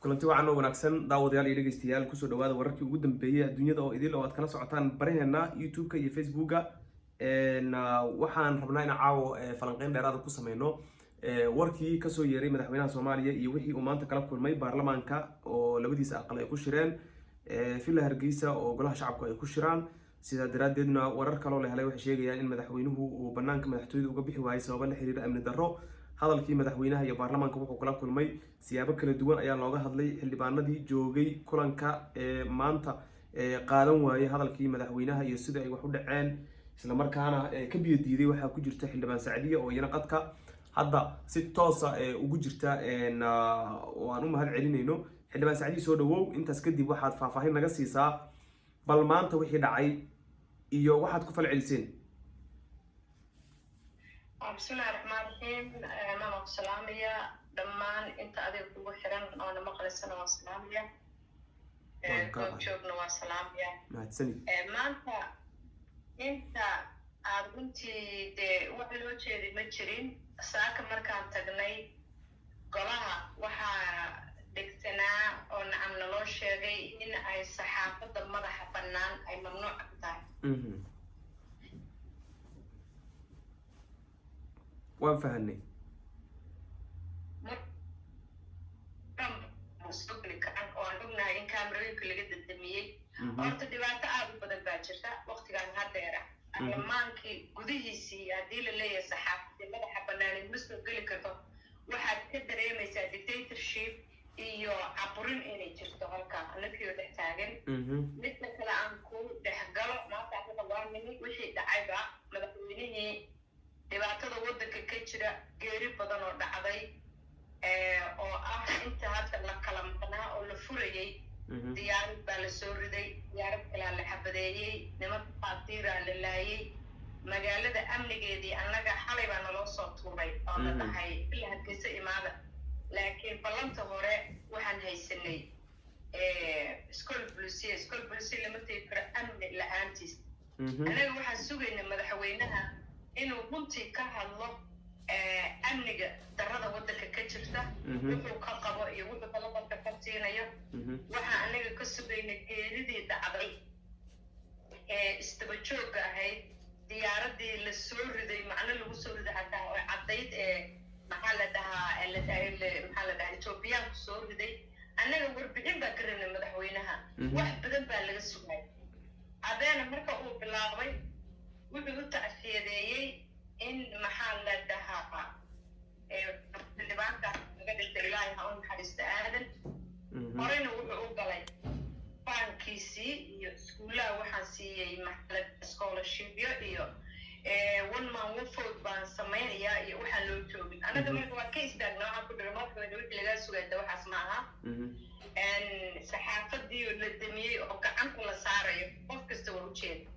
kulanti wacan oo wanaagsan daawadayaal iyo dhegeystayaal kusoo dhawaada wararkii ugu dambeeyay adduunyada oo idil oo aad kala socotaan baraheena YouTube-ka iyo Facebook-ga waxaan rabnaa in caawo falanqeyn dheeraad ah ku sameeyno warkii ka soo yeeray madaxweynaha Soomaaliya iyo wixii uu maanta kala kulmay baarlamaanka oo labadiisa aqal ay ku shireen Villa Hargeysa oo golaha shacabku ay ku shiraan sida daraadeedna warar kale oo la helay waxay sheegayaan in madaxweynuhu uu banaanka madaxtooyada uga bixi waayay sabab la xiriira amni darro hadalkii madaxweynaha iyo baarlamaanka wuxuu kala kulmay siyaabo kala duwan ayaa looga hadlay xildhibaanadii joogay kulanka maanta qaadan waayay hadalkii madaxweynaha iyo sida ay wax u dhaceen isla markaana ka biyo diiday waxa ku jirta xildhibaan Saacadiye oo iyana qadka hadda si toos ah ugu jirta oo aan u mahad celinayno xildhibaan Saacadiye soo dhawow intaas kadib waxaad faahfaahin naga siisaa bal maanta wixii dhacay iyo waxaad ku falceliseen بسم الله الرحمن الرحيم ماما سلامية دمان انت اديك ugu xiran oo nama qalisana waa salaamiya joogna waa salaamiya maanta inta aad runtii wax loo jeeday ma jirin saaka markaan tagnay golaha waxaa dhigtanaa oo nacamna loo sheegay in ay saxaafadda madaxa bannaan ay mamnuuc ka tahay waan fahanay oo aan ognahay in kaamirooyinka laga dadamiyey horta dhibaato aad u badan baa jirta waqtigaan haddeera baarlamaankii gudihiisii haddii la leeyahay saxaafadii madaxa bannaaneed ma soo geli karto waxaad ka dareemaysaa dictatorship iyo caburin inay jirto halkaa anagii dhex taagan midka kale aan ku dhex galo maanta anaga waa nimi wixii dhacayba madaxweynihii dhibaatada waddanka ka jira geeri badan oo dhacday oo ah inta hadda la kala maqnaa oo la furayay diyaarad baa la soo riday diyaarad kalaa la xabadeeyey nimanka qaatiiraa la laayay magaalada amnigeedii annaga xalay baa naloo soo tuuray oo la dhahay Villa Hargeysa imaada laakiin ballanta hore waxaan haysanay iskool bulisiya lama tegi karo amni la-aantiis annaga waxaan sugaynay madaxweynaha inuu runtii ka hadlo amniga darrada waddanka ka jirta wuxuu ka qabo iyo wuxuu kala dadka ka siinayo waxaa anaga ka sugaynay geeridii dhacday isdaba joogga ahayd diyaaradii la soo riday macno lagu soo riday hataa oo caddayd maxaa la dhahaa Ethiopiyaanku soo riday annaga warbixin baa ka rabnay madaxweynaha wax badan baa laga sugay adeena marka uu bilaabay wuxuu u tacsiyadeeyey in maxaa la dhahaa xildhibaanka laga dhintay ilaahay ha u naxariista aadan horeyna wuxuu u galay baankiisii iyo iskuullaha waxaan siiyey maxalad scholarshipyo iyo one man one vote baan samaynayaa iyo waxaan loo joogin annaga marka waa ka istaagna waxaan ku dhiray markaweyne wixii lagaa sugayda waxaas ma aha saxaafadii oo la damiyey oo gacanta la saarayo qof kasta waa ujeeda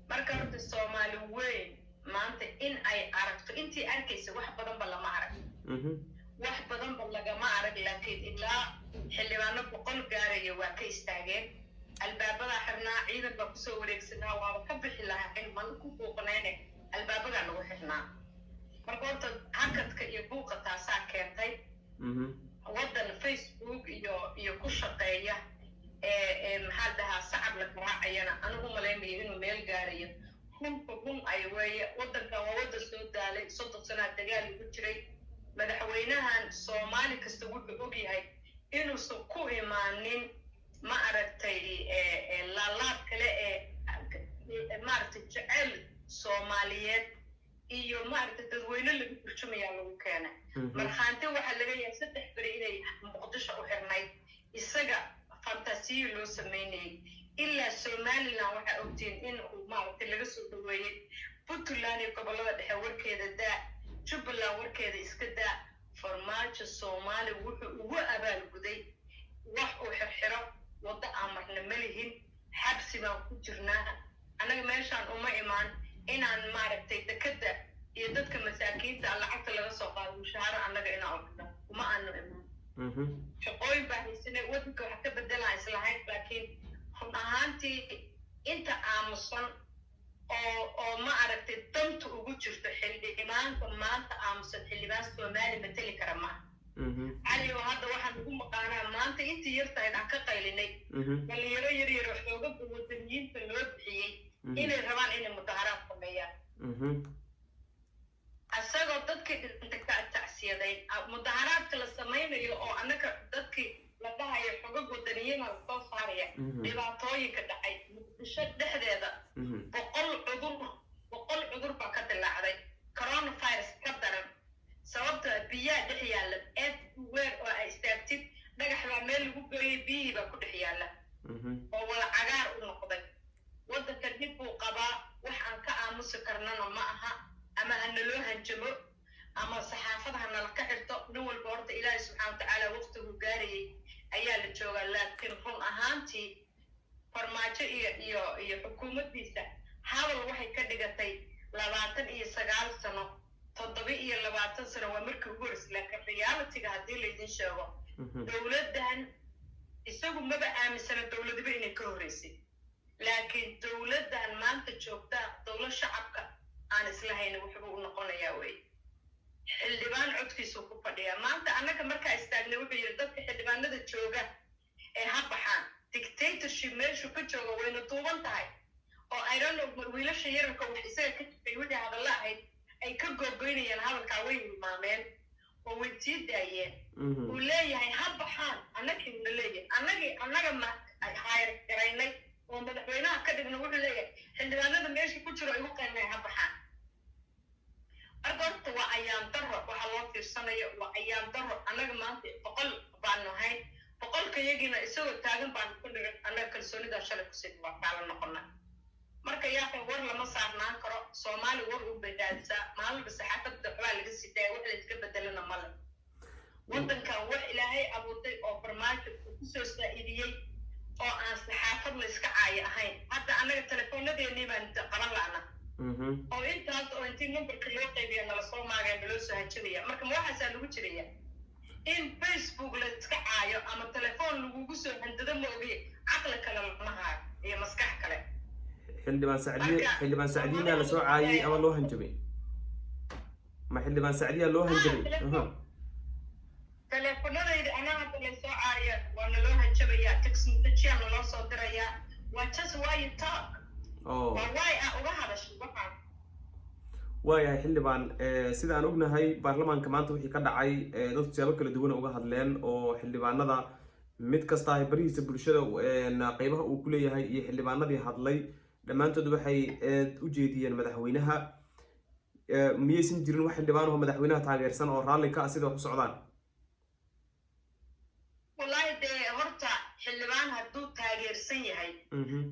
marka horta Soomaali weyn maanta in ay aragto intii arkaysa wax badan ba lama arag wax badan ba lagama arag laakiin ilaa xildhibaano 100 gaaraya waa ka istaageen albaabada xirnaa ciidan baa kusoo wareegsanaa waa ka bixi lahaa in man ku buuqnayne albaabada lagu xirnaa marka horta hakadka iyo buuqa taasaa keentay waddan Facebook iyo ku shaqeeya maxaa dhahaa sacab la garaacayana anigu malaynayo inuu meel gaarayo run ay weeye waddankan waa waddan soo daalay 30 sano dagaal ugu jiray madaxweynahan Soomaali kasta wuxuu og yahay inuusan ku imaanin ma aragtay laalaad kale maaragtay jecel Soomaaliyeed iyo maaragtay dadweyne lagu turjumayaa lagu keenay markhaanti waxaa laga yahay 3 beri inay Muqdisho u xirnayd isaga fantasiyo loo sameynayay ilaa Somaliland waxaa ogtiin in uu maaragtay laga soo dhaweeyay Puntland iyo gobolada dhexe warkeeda daa Jubbaland warkeeda iska daa farmaajo Soomaali wuxuu ugu abaalguday wax uu xirxiro wadda aan marna malihin xabsi baan ku jirnaa anaga meeshaan uma imaan inaan maaragtay dekada iyo dadka masaakiinta lacagta laga soo qaado mushaara anaga inaan ogno uma aanu imaan shaqooyin baa haysanay waddanka wax ka bedelaa islahayd laakiin run ahaantii inta aamusan oo ma aragtay danta ugu jirto xildhibaanka maanta aamusan xildhibaan Soomaali matali kara ma علي وهذا واحد نقول مقانا ما أنت يرتاح عن كقيلني اللي يرى حوجة بوتنين في الوضعية إن الرمان إن المظاهرات قمية أسأل ضدك أنت كتعسيدين مظاهرات كلا سمين أو أنك ضدك لقاها حوجة بوتنين أو صارية لبعطوي كدعي الشد هذا بقول عذر بكت اللعبة كورونا فيروس كدرن sababta biyaha dhex yaala everywhere oo ay istaagtid dhagax baa meel lagu gooyay biyihii baa ku dhex yaala oo wada cagaar u noqday waddanka dib buu qabaa wax aan ka aamusi karnana ma aha ama hana loo hanjamo ama saxaafada hana la ka xirto nin walba horta ilaahay subxaana watacaala waqtigu gaarayay ayaa la joogaa laakiin run ahaantii farmaajo iyo xukuumaddiisa hadal waxay ka dhigatay 29 sano 7 sano waa markii ugu horeysay laakiin reality-ga haddii laydin sheego dowladdan isagu maba aaminsana dowladaba inay ka horreysay laakiin dowladdan maanta joogta dowlad shacabka aan islahayna wuxuu u noqonayaa wey xildhibaan codkiisu ku fadhiyaa maanta annaga markaa istaagnay wuxuu yidhi dadka xildhibaanada jooga ee ha baxaan dictatorship meeshu ka jooga wayna duuban tahay oo I don't know wiilasha yararka wax isaga ka jifay wixii hadalla ahayd ay ka gogoynayaan hadalkaa way hilmaameen oo way sii daayeen uu leeyahay ha baxaan annagina leeyahay annaga ma hayr garaynay oo madaxweynaha ka dhigna wuxuu leeyahay xildhibaanada meesha ku jiro igu qaynay ha baxaan ardoorta waa ayaan darro waxaa loo fiirsanayo waa ayaan darro annaga maanta 100 baan nahay 100 yagina isagoo taagan baan ku dhigan annaga kalsoonida shalay ku sii waa kala noqonaa marka yaa war lama saarnaan karo Soomaali war u badaalsa maalba saxaafada waxaa laga sidaa wax la iska bedelana male wadankan wax ilaahay abuurtay oo farmaajo ku soo saaidiyay oo aan saxaafad la iska caay ahayn hadda anaga telefoonadeenii baan qaban laana oo intaas oo intii numberka loo qaybiyo nala soo maagay loo soo hajinaya marka waxaas lagu jiraya in Facebook la iska caayo ama telefoon lagu soo handada ma ogi aqal kale ma haa iyo maskax kale xildhibaan sacdiina la soo caayay ama loo hanjabay ma xildhibaan sacdiina loo hanjabay telefoonadayda ana hadda la soo caayay waa loo hanjabaya text message loo soo diraya waa just why you talk why uga hadashay waxaan waayahay xildhibaan sida aan ognahay baarlamaanka maanta wixii ka dhacay dadku siyaabo kala duwan uga hadleen oo xildhibaanada mid kasta ay barihiisa bulshada qaybaha uu ku leeyahay iyo xildhibaanadii hadlay dhammaantood waxay u jeediyeen madaxweynaha miyaysan jirin wax xildhibaan oo madaxweynaha taageersan oo raalli ka ah sida wax u socdaan wallahi dee horta xildhibaan hadduu taageersan yahay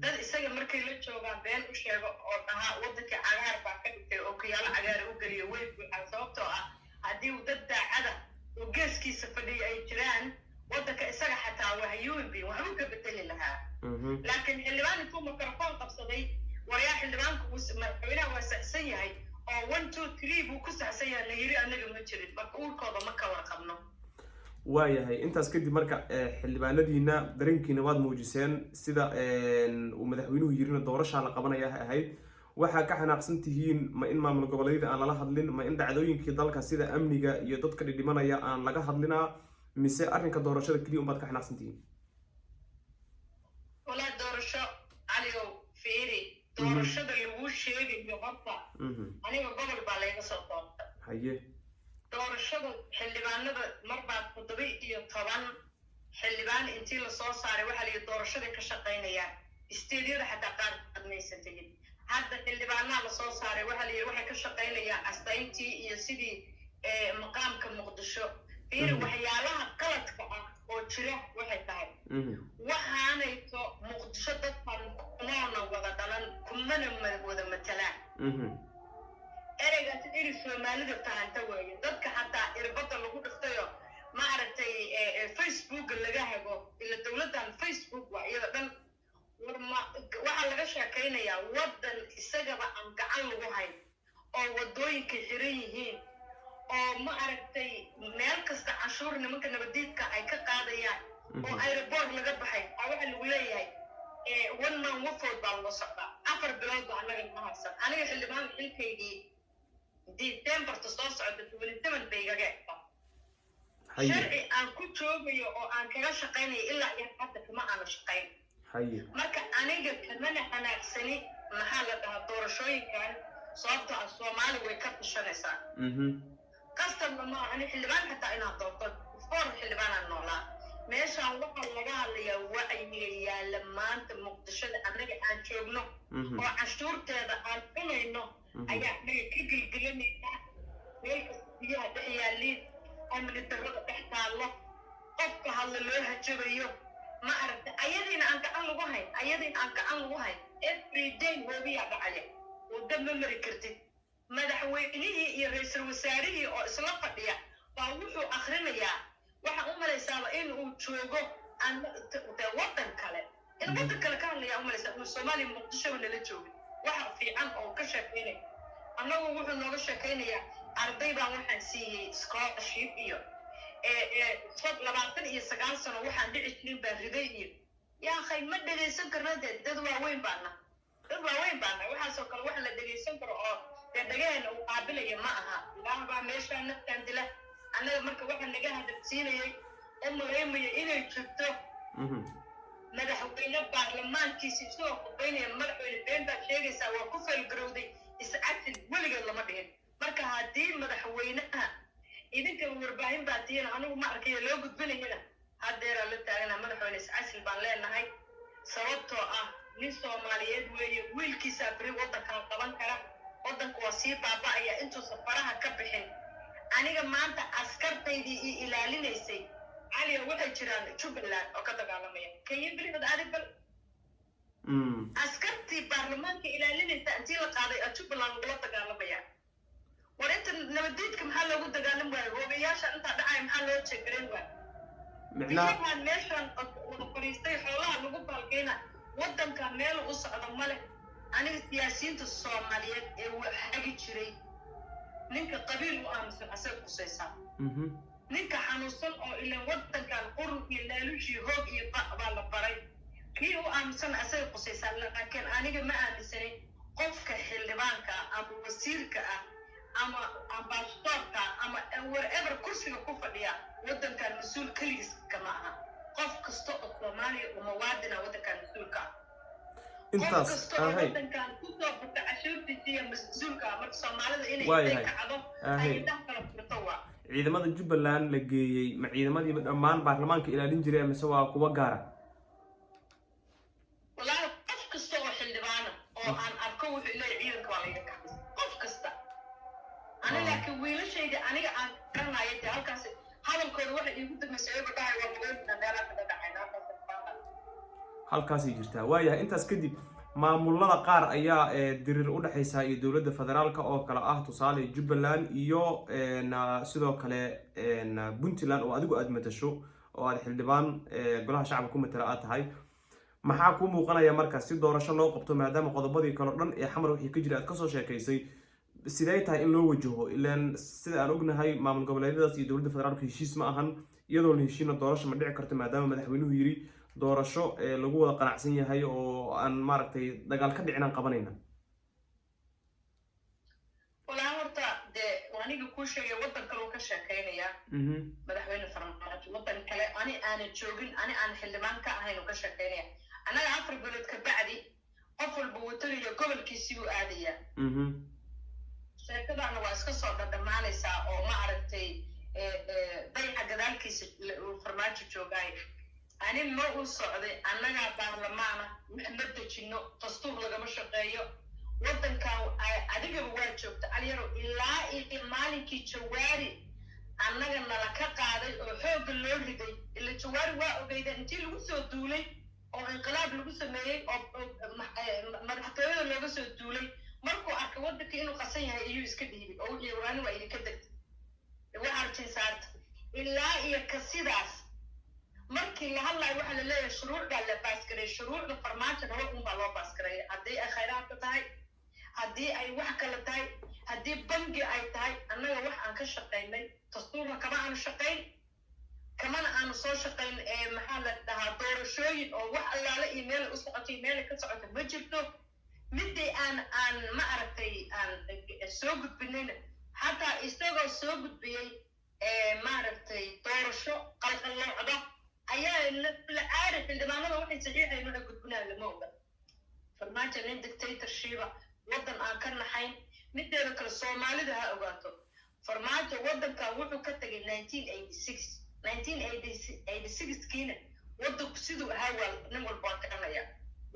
dad isaga markay la joogaan been u sheego oo dhahaa waddanka cagaar baa ka dhigtay oo kiyaalo cagaar u geliyo way buuxaan sababtoo ah haddii uu dad daacada oo geeskiisa fadhiya ay jiraan waddanka isaga xataa wahyuubi waxbuu ka bedeli lahaa laakiin xildhibaan intuu mikrofon qabsaday waryaa xildhibaanku madaxweynaha waa saxsan yahay oo 1 2 3 buu ku saxsan yahay la yiri anaga ma jirin marka uurkooda ma ka warqabno waayahay intaas kadib marka xildhibaanadiina dareenkiina waad muujiseen sida uu madaxweynuhu yirina doorasha la qabanaya ahayd waxa ka xanaaqsan tihiin ma in maamul goboleedyada aan lala hadlin ma in dhacdooyinkii dalka sida amniga iyo dadka dhidhimanaya aan laga hadlinaa mise arrinka doorashada kaliya umaad ka xanaaqsan tihiin wala doorasho aliyo fiiri doorashada lagu sheegayo horta aniga gobol baa laga soo doortay haye doorashada xildhibaanada marba 17 xildhibaan intii la soo saaray waxa la doorashada ka shaqeynaya isteediyada xataa qaar qadmaysan tegin hadda xildhibaanada la soo saaray waxa la waxay ka shaqeynaya astayntii iyo sidii maqaamka muqdisho fiiri waxyaalaha qaladka ah oo jira waxay tahay waxaanayto muqdisho dadkan kumaana wada dhalan kumana wada matalaan ereygaas iri Soomaalida taanta weeye dadka xataa irbada lagu dhiftayo ma aragtay Facebook laga hago ila dawladdan Facebook waa iyada dhan waxa laga sheekaynayaa wadan isagaba aan gacan lagu hayn oo wadooyinka xiran yihiin oo ma aragtay meel kasta cashuur nimanka nabadiidka ay ka qaadayaan oo airport laga baxay waxa lagu leeyahay one man wafood baa lagu socdaa 4 bilood baa anaga ma haysan aniga xildhibaan xilkaygii December to soo socda 27 bay igaga sharci aan ku joogayo oo aan kaga shaqaynayo ilaa iyo hadda kama aanu shaqayn marka aniga kamana qanacsani maxaa la dhahaa doorashooyinkan sababtoo ah Soomaali way ka tashanaysaa kastabna ma ani xildhibaan xataa inaan doorto for xildhibaanaan noolaa meeshaan waxaa laga hadlayaa wacyiga yaalla maanta muqdishada annaga aan joogno oo cashuurteeda aan cunayno ayaa annaga ka gelgelanaysaa meel kasta biyaha dhex yaaliin amni darrada dhex taallo qofka hadla loo hajabayo ma aragta ayadiina aan gacan lagu hayn every day webiyaa dhacaya wadda ma mari kartid madaxweynihii iyo ra-iisul wasaarihii oo isla fadhiya baa wuxuu akhrinayaa waxaa u malaysaaba in uu joogo waddan kale ka hadlayaa u malaysaa inuu Soomaaliya Muqdisho nala joogin waxa fiican oo ka sheekeynaya annagu wuxuu nooga sheekeynayaa arday baan waxaan siiyey scholarship iyo 29 sano waxaan dhici jirin baa riday iyo yaa akhay ma dhagaysan karna dad waaweyn baana waxaasoo kale wax la dhagaysan karo oo dhagaheena uu qaabilaya ma aha ilaah baa meeshaa naftaan dila annaga marka waxaa naga hadalsiinayay oo maleemaya inay jirto madaxweyne baarlamaankiisa isagoo khudbaynaya madaxweyne been baad sheegaysaa waa ku feelgarowday iscadil weligeed lama dhihin marka haddii madaxweynaha idinka warbaahin baa tihiin anigu ma arkayo loo gudbinayana haddeeraa la taagana madaxweyne iscasil baan leenahay sababtoo ah nin Soomaaliyeed weeye wiilkiisaa beri waddankan qaban kara waddanku waa sii baaba'aya intuusan faraha ka bixin aniga maanta askartaydii ii ilaalinaysay caliya waxay jiraan Jubbaland oo ka dagaalamaya kenya bilibad adibal askartii baarlamaanka ilaalinaysa intii la qaaday Jubbaland lagula dagaalamaya war inta nabadiidka maxaa loogu dagaalam waayo hoogayaasha intaa dhacaya maxaa loo jeegareyn waayo micnaha meeshaan wada fadhiistay xoolaha lagu baalkeyna waddanka meel u socda male aniga siyaasiyiinta Soomaaliyeed ee waxagi jiray ninka qabiil u aaminsan asaga qusaysaa ninka xanuunsan oo ilaan waddankan qurun iyo laalushii hoog iyo baa la baray kii u aaminsan asaga qusaysaa laakiin aniga ma aaminsanin qofka xildhibaanka ama wasiirka ah ama ambassadorka ama wherever kursiga ku fadhiya waddankan mas-uul keligiis kama aha qof kasta oo Soomaaliya oo muwaadina waddankan mas-uulka intaas waddankan kusoo buka cashuurtiisa mas-uulka marka Soomaalida inay kacdo ay dhaxal furto waa ciidamada Jubbaland la geeyay ma ciidamadii dhammaan baarlamaanka ilaalin jiray mise waa kuwa gaara walaal qof kasta oo xildhibaan oo aan arko wuxuu leeyahay ciidanka waa laga kacay qof kasta aniga laakiin wiilashayda aniga aan garanayo halkaas hadalkooda waxa iigu dambeysay oo dhahay waa madaxweynaha meelaha ka dhacayna halkaas ay jirtaa waayahay intaas kadib maamulada qaar ayaa dirir u dhaxaysa iyo dawladda federaalka oo kala ah tusaale Jubbaland iyo sidoo kale Puntland oo adigu aad matasho oo aad xildhibaan golaha shacabka ku matala aad tahay maxaa ku muuqanaya marka si doorasho loo qabto maadaama qodobadii kale dhan ee xamar wixii ka jira aad ka soo sheekaysay sidee tahay in loo wajaho ilaan sida aan ognahay maamul goboleedyadaas iyo dawladda federaalka heshiis ma ahan iyadoo la heshiina doorasho ma dhici karto maadaama madaxweynuhu yiri doorasho lagu wada qanacsan yahay oo aan maaragtay dagaal ka dhicin aan qabanayna walaa horta de aniga ku sheegay waddan kale oo ka sheekeynaya madaxweyne farmaajo waddan kale aan joogin aan xildhibaan ka ahayn oo ka sheekeynaya anaga 4 bilood ka bacdi qof walba wadaniga gobolkiisii uu aadaya sheekadana waa iska soo dhamaanaysaa oo ma aragtay dayaca gadaalkiisa farmaajo joogay ani ma u socday annaga baarlamaana ma dejino dastuur lagama shaqeeyo waddankan adigaba waa joogta alyaro ilaa iyo maalinkii Jawaari annaga nala ka qaaday oo xoog loo riday ila Jawaari waa ogeyda intii lagu soo duulay oo inqilaab lagu sameeyay oo madaxtooyada looga soo duulay markuu arkay waddanka inuu qasan yahay iyo iska dhiibay oo wixii waraani waa idinka degtay waa arjin saarta ilaa iyo ka sidaas markii la hadlayo waxa la leeyahay shuruucda la baaskaray shuruucda farmaajo rabo un baa loo baaskaray haddii ay khayraadka tahay haddii ay wax kale tahay haddii bangi ay tahay annaga wax aan ka shaqaynay dastuurka kama aanu shaqayn kamana aanu soo shaqayn maxaa la dhahaa doorashooyin oo wax allaale iyo meel u socotay meel ka socoto ma jirto midii aan ma aragtay aan soo gudbinayna xataa isagoo soo gudbiyey maaragtay doorasho qalqalloocda ayaa la aari xildhibaanada waxay saxiixayn waxa gudbinaa lama oga farmaajo nin dictatorshiba waddan aan ka naxayn mideeda kale soomaalida ha ogaato farmaajo waddankan wuxuu ka tagay 1986kiina waddanku siduu ahaa waa nin walba waa garanaya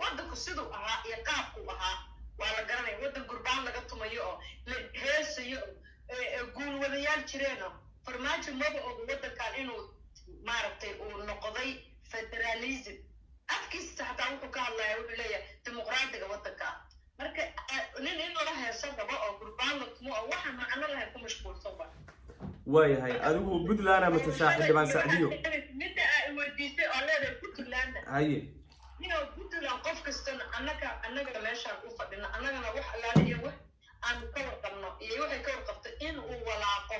waddanku siduu ahaa iyo qaabku ahaa waa la garanaya waddan gurbaan laga tumayo oo la heesayo oo guulwadayaal jireen oo farmaajo maba oga waddankan inuu maaragtay uu noqday federalism afkiisa xataa wuxuu ka hadlaya wuxuu leeyahay dimuqraadiga waddanka marka nin in la heeso rabo oo gurbaan la tumo oo waxa macno lahayn ku mashquulsan ba waayahay adigu puntland ama tashaa xildhibaan sacdiyo midda ay weydiisay oo leedahay puntland haye puntland qof kastana annaga meeshaan u fadhino annagana wax allaale iyo wax aan ka warqabno iyo waxay ka warqabto in uu walaaqo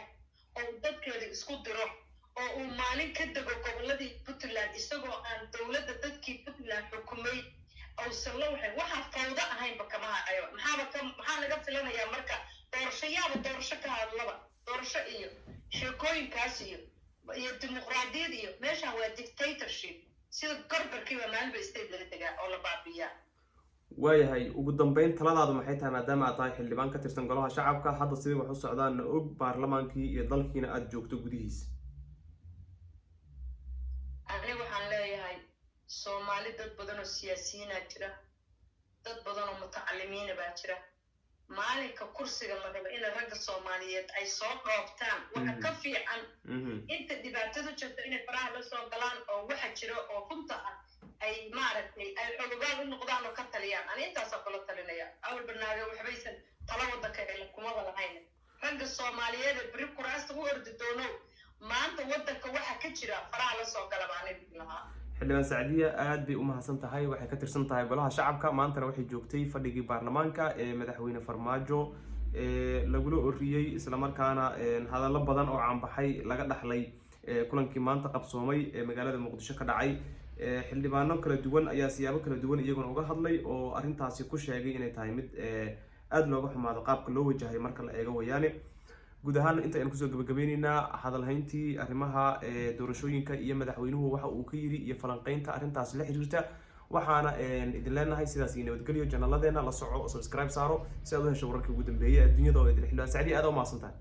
oo dadkeeda isku diro oo uu maalin ka dego gobolladii puntland isagoo aan dowladda dadkii puntland xukumay awsan la waxay waxaa fawdo ahaynba kama hacayo maxaa laga filanayaa marka doorasho ka hadlaba doorasho iyo sheekooyinkaas iyo dimuqraadiyad iyo meeshaan waa dictatorship sida gorbarkiiba maalinba state laga degaa oo la baabiyaa waayahay ugu dambeyn taladaadu maxay tahay maadaama aad tahay xildhibaan ka tirsan golaha shacabka hadda sidii wax u socdaanna og baarlamaankii iyo dalkiina aada joogto gudihiisa ani waxaan leeyahay soomaali dad badan oo siyaasiyiinaa jira dad badan oo mutacalimiina baa jira maalinka kursiga la rabo in ragga soomaaliyeed ay soo dhoobtaan waxa ka fiican inta dhibaatadu jirto inay faraha la soo galaan oo waxa jira oo runta ah ay maaragtay ay xogogaan u noqdaan oo ka taliyaan ani intaasoo kula talinaya awal barnaamij waxbaysan tala waddanka ee kumada lahayn ragga soomaaliyeed ee beri kuraasta u ordi doono maanta waddanka waxa ka jira faraha la soo gala baan lahaa xildhibaan sacdiya aad bay u mahadsan tahay waxay ka tirsan tahay golaha shacabka maantana waxay joogtay fadhigii baarlamaanka ee madaxweyne farmaajo lagula oriyey islamarkaana hadallo badan oo caanbaxay laga dhaxlay kulankii maanta qabsoomay ee magaalada muqdisho ka dhacay xildhibaano kala duwan ayaa siyaabo kala duwan iyaguna uga hadlay oo arrintaasi ku sheegay inay tahay mid aada looga xumaado qaabka loo wajahay marka la eego wayaane guud ahaan inta aynu kusoo gabagabeyneynaa hadalhayntii arrimaha doorashooyinka iyo madaxweynuhu waxa uu ka yiri iyo falanqeynta arrintaas la xiriirta waxaana idin leenahay sidaas iyo nabadgelyo janaaladeena la soco oo subscribe saaro si aad u hesho wararkii ugu dambeeyay adduunyada oo idin xildhibaan sacdi aad u mahadsantahay